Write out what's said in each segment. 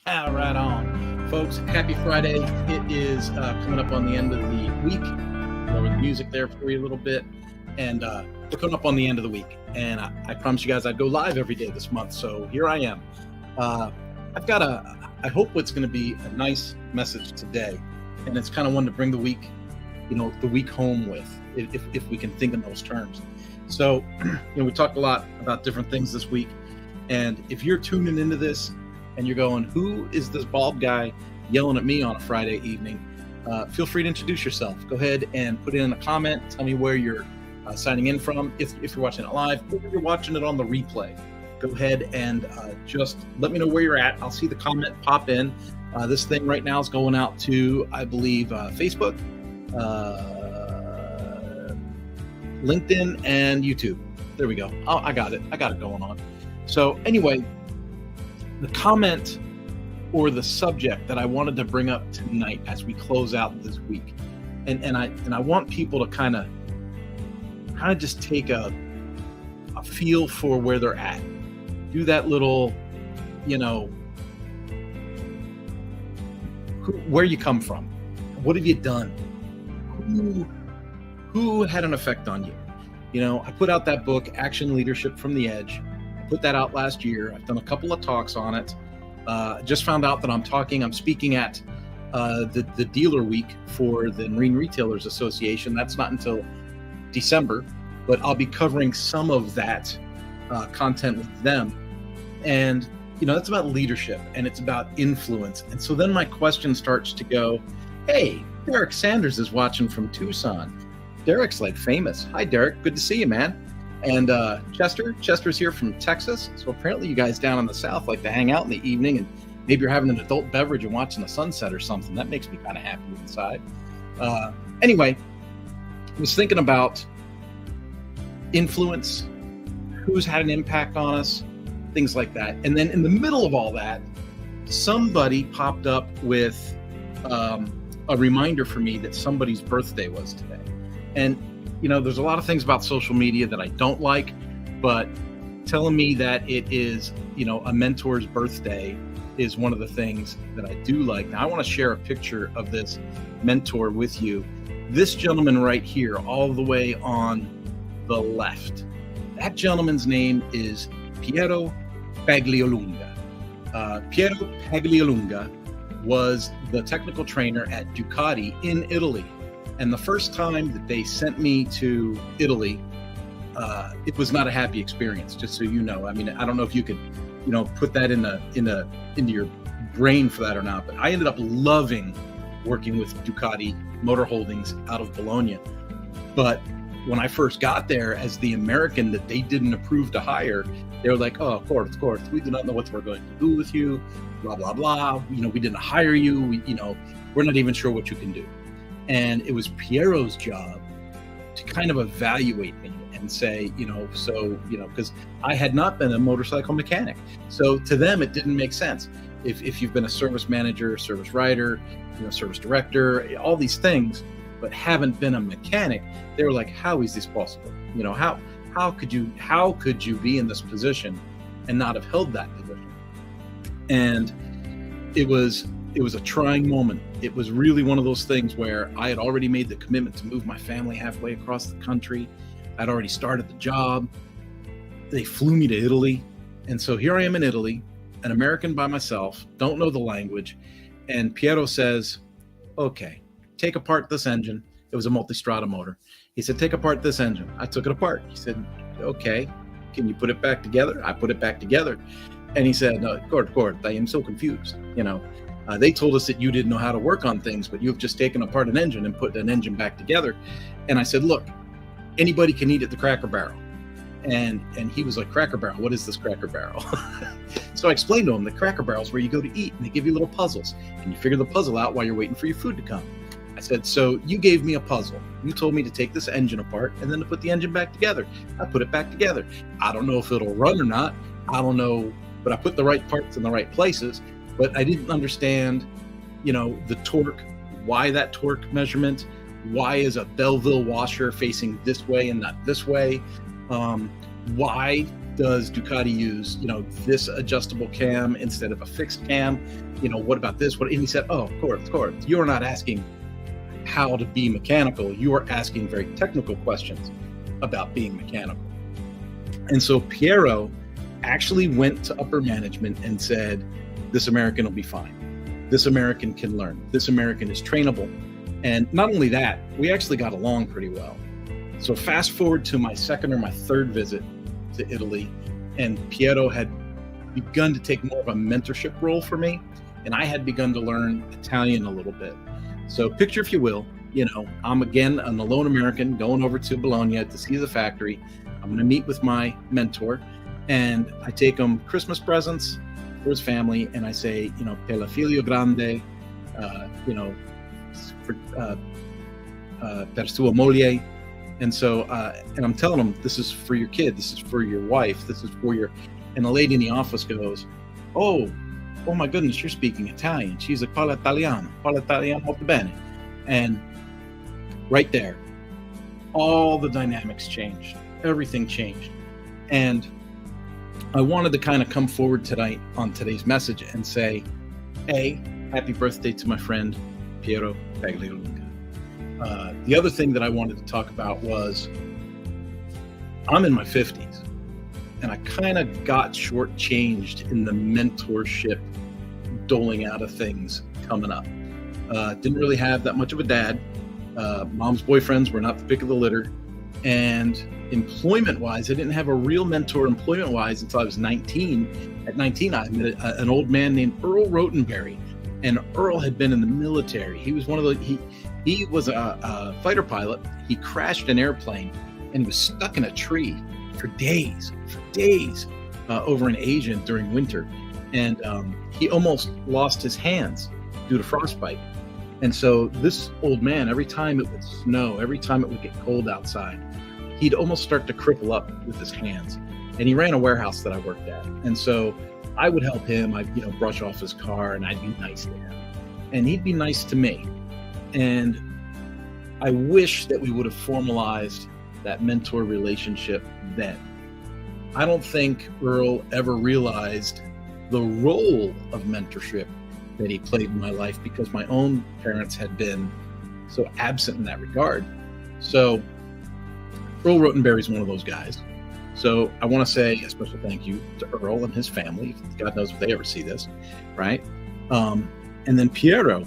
Right on. Folks, happy Friday. It is coming up on the end of the week. Lower the music there for you a little bit. And we're coming up on the end of the week. And I promised you guys I'd go live every day this month. So here I am. I hope it's going to be a nice message today. And it's kind of one to bring the week home with, if we can think in those terms. So, we talked a lot about different things this week. And if you're tuning into this, and you're going, who is this bald guy yelling at me on a Friday evening? Feel free to introduce yourself. Go ahead and put in a comment. Tell me where you're signing in from. If you're watching it live, or you're watching it on the replay, go ahead and just let me know where you're at. I'll see the comment pop in. This thing right now is going out to, I believe, Facebook, LinkedIn, and YouTube. There we go. Oh, I got it going on. So anyway, the comment or the subject that I wanted to bring up tonight as we close out this week, and I want people to kind of just take a feel for where they're at. Do that little, where you come from, what have you done, who had an effect on you. I put out that book, Action Leadership from the Edge. Put that out last year. I've done a couple of talks on it. Just found out that I'm speaking at the dealer week for the Marine Retailers Association. That's not until December, but I'll be covering some of that content with them. And, that's about leadership and it's about influence. And so then my question starts to go, hey, Derek Sanders is watching from Tucson. Derek's like famous. Hi, Derek. Good to see you, man. And Chester's here from Texas. So apparently you guys down in the South like to hang out in the evening, and maybe you're having an adult beverage and watching the sunset or something. That makes me kind of happy inside. Anyway, I was thinking about influence, who's had an impact on us, things like that. And then in the middle of all that, somebody popped up with a reminder for me that somebody's birthday was today. And there's a lot of things about social media that I don't like, but telling me that it is, a mentor's birthday is one of the things that I do like. Now, I want to share a picture of this mentor with you. This gentleman right here, all the way on the left, that gentleman's name is Piero Paglialunga. Piero Paglialunga was the technical trainer at Ducati in Italy. And the first time that they sent me to Italy, it was not a happy experience, just so you know. I mean, I don't know if you could, put that into your brain for that or not, but I ended up loving working with Ducati Motor Holdings out of Bologna. But when I first got there as the American that they didn't approve to hire, they were like, oh, of course, we do not know what we're going to do with you, blah, blah, blah. We didn't hire you. We're not even sure what you can do. And it was Piero's job to kind of evaluate me and say, because I had not been a motorcycle mechanic. So to them, it didn't make sense. If you've been a service manager, service writer, service director, all these things, but haven't been a mechanic, they were like, how is this possible? How could you be in this position and not have held that position? And it was a trying moment. It was really one of those things where I had already made the commitment to move my family halfway across the country. I'd already started the job. They flew me to Italy. And so here I am in Italy, an American by myself, don't know the language. And Piero says, okay, take apart this engine. It was a multistrada motor. He said, take apart this engine. I took it apart. He said, okay, can you put it back together? I put it back together. And he said, Gord, I am so confused. They told us that you didn't know how to work on things, but you've just taken apart an engine and put an engine back together. And I said, look, anybody can eat at the Cracker Barrel. And he was like, Cracker Barrel, what is this Cracker Barrel? So I explained to him, the Cracker Barrel is where you go to eat and they give you little puzzles and you figure the puzzle out while you're waiting for your food to come. I said, so you gave me a puzzle. You told me to take this engine apart and then to put the engine back together. I put it back together. I don't know if it'll run or not. I don't know, but I put the right parts in the right places. But I didn't understand, the torque, why that torque measurement, why is a Belleville washer facing this way and not this way? why does Ducati use, this adjustable cam instead of a fixed cam? What about this? And he said, oh, of course. You're not asking how to be mechanical. You are asking very technical questions about being mechanical. And so Piero actually went to upper management and said, this American will be fine. This American can learn. This American is trainable. And not only that, we actually got along pretty well. So fast forward to my second or my third visit to Italy, and Piero had begun to take more of a mentorship role for me, and I had begun to learn Italian a little bit. So picture, if you will, I'm again an alone American going over to Bologna to see the factory. I'm going to meet with my mentor, and I take him Christmas presents for his family, and I say, per la figlio grande, per sua moglie. And so, and I'm telling him, this is for your kid, this is for your wife, this is for your, and the lady in the office goes, oh my goodness, you're speaking Italian. She's like, parla italiano molto bene. And right there, all the dynamics changed, everything changed. And I wanted to kind of come forward tonight on today's message and say, happy birthday to my friend, Piero Paglialunga. The other thing that I wanted to talk about was I'm in my 50s, and I kind of got shortchanged in the mentorship doling out of things coming up. Didn't really have that much of a dad. Mom's boyfriends were not the pick of the litter. And employment-wise, I didn't have a real mentor employment-wise until I was 19. At 19, I met an old man named Earl Rotenberry. And Earl had been in the military. He was he was a fighter pilot. He crashed an airplane and was stuck in a tree for days over in Asia during winter. And he almost lost his hands due to frostbite. And so this old man, every time it would snow, every time it would get cold outside, he'd almost start to cripple up with his hands. And he ran a warehouse that I worked at. And so I would help him. I'd, brush off his car, and I'd be nice to him. And he'd be nice to me. And I wish that we would have formalized that mentor relationship then. I don't think Earl ever realized the role of mentorship that he played in my life, because my own parents had been so absent in that regard. So Earl Rotenberry is one of those guys. So I want to say a special thank you to Earl and his family. God knows if they ever see this, right? And then Piero,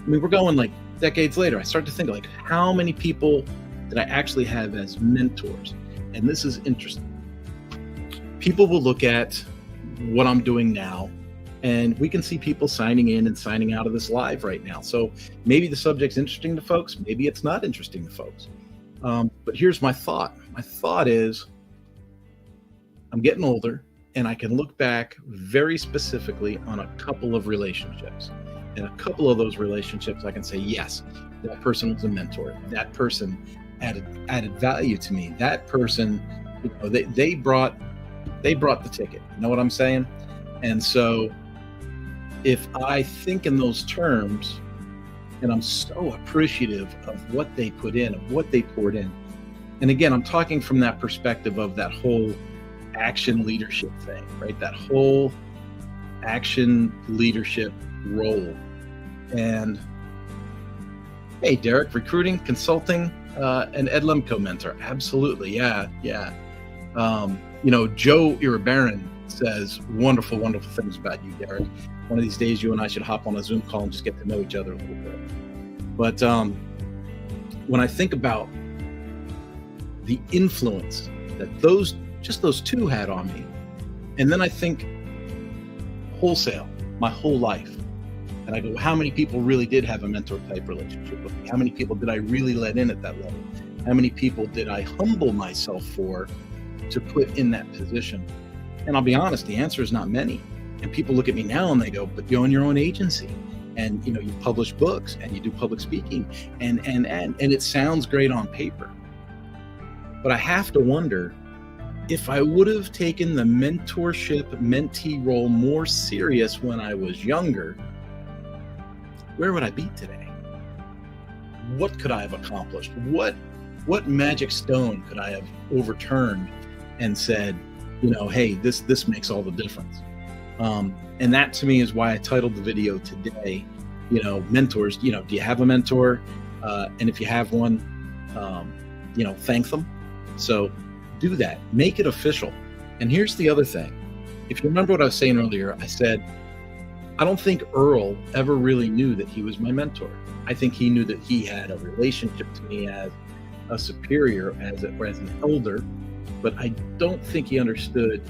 we're going like decades later. I start to think like, how many people did I actually have as mentors? And this is interesting. People will look at what I'm doing now, and we can see people signing in and signing out of this live right now. So maybe the subject's interesting to folks. Maybe it's not interesting to folks. But here's my thought. My thought is, I'm getting older, and I can look back very specifically on a couple of relationships. And a couple of those relationships, I can say, yes, that person was a mentor. That person added value to me. That person, they brought the ticket. You know what I'm saying? And so if I think in those terms, and I'm so appreciative of what they put in, of what they poured in. And again, I'm talking from that perspective of that whole action leadership thing, right? That whole action leadership role. And hey, Derek, recruiting, consulting, and Ed Lemko mentor. Absolutely. Yeah. Joe Irabaran says wonderful, wonderful things about you, Derek. One of these days, you and I should hop on a Zoom call and just get to know each other a little bit. But when I think about the influence that those two had on me, and then I think wholesale, my whole life, and I go, how many people really did have a mentor type relationship with me? How many people did I really let in at that level? How many people did I humble myself for to put in that position? And I'll be honest, the answer is not many. And people look at me now and they go, but you own your own agency, and you publish books, and you do public speaking, and it sounds great on paper. But I have to wonder, if I would have taken the mentorship, mentee role more serious when I was younger, where would I be today? What could I have accomplished? What magic stone could I have overturned and said, hey, this makes all the difference. And that to me is why I titled the video today, mentors. Do you have a mentor? And if you have one, thank them. So do that, make it official. And here's the other thing. If you remember what I was saying earlier, I said, I don't think Earl ever really knew that he was my mentor. I think he knew that he had a relationship to me as a superior, as an elder, but I don't think he understood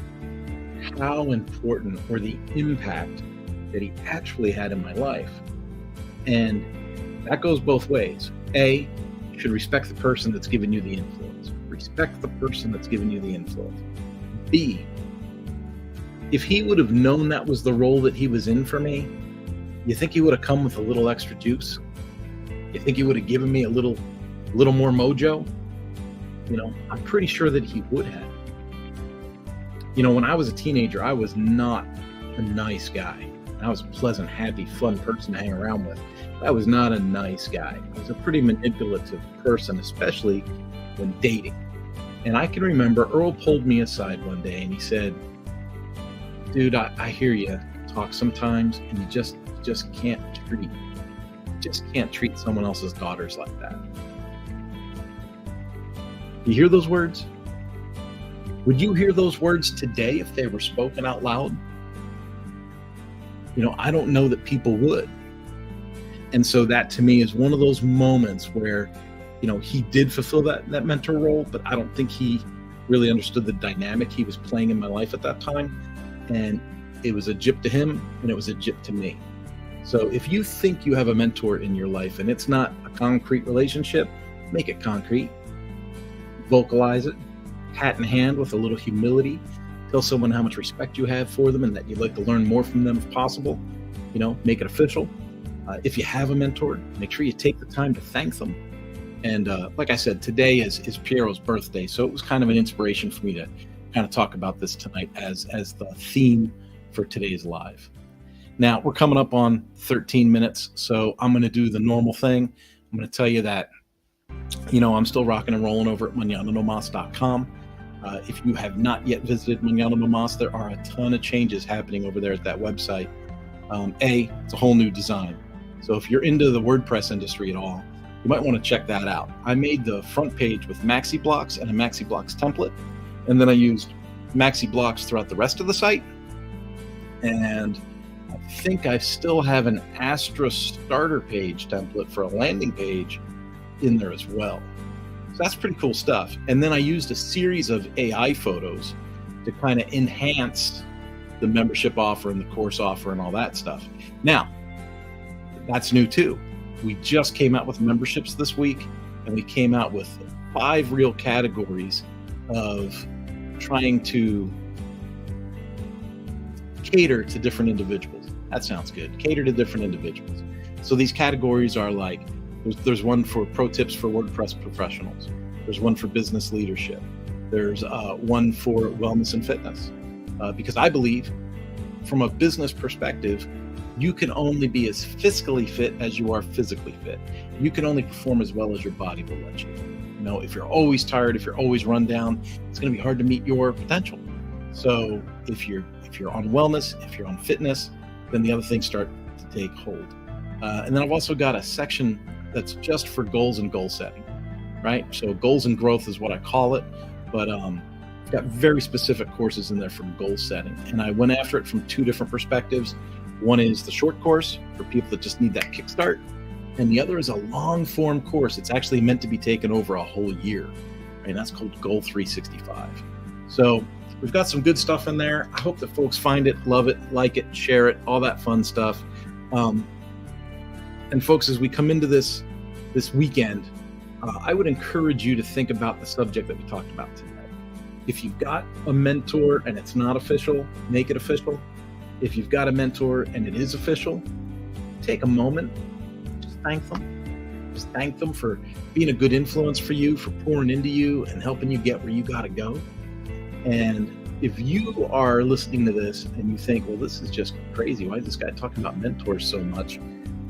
how important or the impact that he actually had in my life. And that goes both ways. A, you should respect the person that's given you the influence. Respect the person that's given you the influence. B, if he would have known that was the role that he was in for me, you think he would have come with a little extra juice? You think he would have given me a little more mojo? I'm pretty sure that he would have. When I was a teenager, I was not a nice guy. I was a pleasant, happy, fun person to hang around with. I was not a nice guy. I was a pretty manipulative person, especially when dating. And I can remember Earl pulled me aside one day and he said, dude, I hear you talk sometimes, and you just can't treat someone else's daughters like that. You hear those words? Would you hear those words today if they were spoken out loud? I don't know that people would. And so that to me is one of those moments where, he did fulfill that mentor role, but I don't think he really understood the dynamic he was playing in my life at that time. And it was a gyp to him and it was a gyp to me. So if you think you have a mentor in your life and it's not a concrete relationship, make it concrete. Vocalize it, hat in hand with a little humility. Tell someone how much respect you have for them and that you'd like to learn more from them if possible. Make it official. If you have a mentor, make sure you take the time to thank them. And like I said, today is Piero's birthday, so it was kind of an inspiration for me to kind of talk about this tonight as the theme for today's live. Now, we're coming up on 13 minutes, so I'm going to do the normal thing. I'm going to tell you that, I'm still rocking and rolling over at manananomas.com. If you have not yet visited Manana No Mas, there are a ton of changes happening over there at that website. It's a whole new design. So if you're into the WordPress industry at all, you might want to check that out. I made the front page with Maxi Blocks and a Maxi Blocks template, and then I used Maxi Blocks throughout the rest of the site. And I think I still have an Astra starter page template for a landing page in there as well. So that's pretty cool stuff. And then I used a series of AI photos to kind of enhance the membership offer and the course offer and all that stuff. Now, that's new too. We just came out with memberships this week, and we came out with 5 real categories of trying to cater to different individuals. That sounds good. Cater to different individuals. So these categories are like, there's one for pro tips for WordPress professionals. There's one for business leadership. There's one for wellness and fitness. Because I believe from a business perspective, you can only be as fiscally fit as you are physically fit. You can only perform as well as your body will let you. If you're always tired, if you're always run down, it's going to be hard to meet your potential. So if you're on wellness, if you're on fitness, then the other things start to take hold. And then I've also got a section that's just for goals and goal setting, right? So goals and growth is what I call it, but I've got very specific courses in there from goal setting. And I went after it from 2 different perspectives. One is the short course for people that just need that kickstart. And the other is a long form course. It's actually meant to be taken over a whole year. Right? That's called Goal 365. So we've got some good stuff in there. I hope that folks find it, love it, like it, share it, all that fun stuff. And folks, as we come into this weekend, I would encourage you to think about the subject that we talked about today. If you've got a mentor and it's not official, make it official. If you've got a mentor and it is official, take a moment, just thank them. Just thank them for being a good influence for you, for pouring into you and helping you get where you got to go. And if you are listening to this and you think, well, this is just crazy. Why is this guy talking about mentors so much?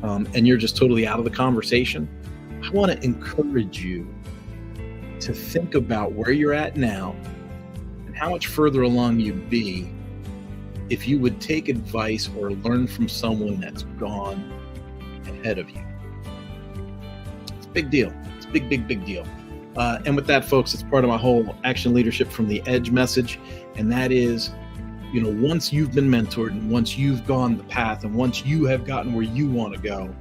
And you're just totally out of the conversation. I want to encourage you to think about where you're at now and how much further along you'd be if you would take advice or learn from someone that's gone ahead of you. It's a big deal. It's a big, big, big deal. And with that, folks, it's part of my whole Action Leadership from the Edge message. And that is, once you've been mentored and once you've gone the path and once you have gotten where you want to go,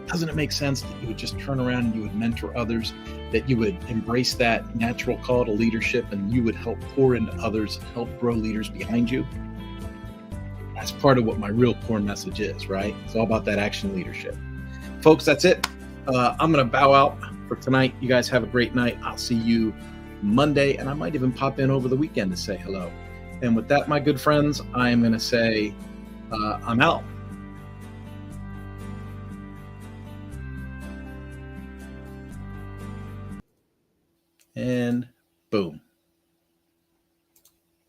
doesn't it make sense that you would just turn around and you would mentor others, that you would embrace that natural call to leadership and you would help pour into others, help grow leaders behind you? That's part of what my real core message is, right? It's all about that action leadership. Folks, that's it. I'm going to bow out for tonight. You guys have a great night. I'll see you Monday, and I might even pop in over the weekend to say hello. And with that, my good friends, I'm going to say I'm out. And boom.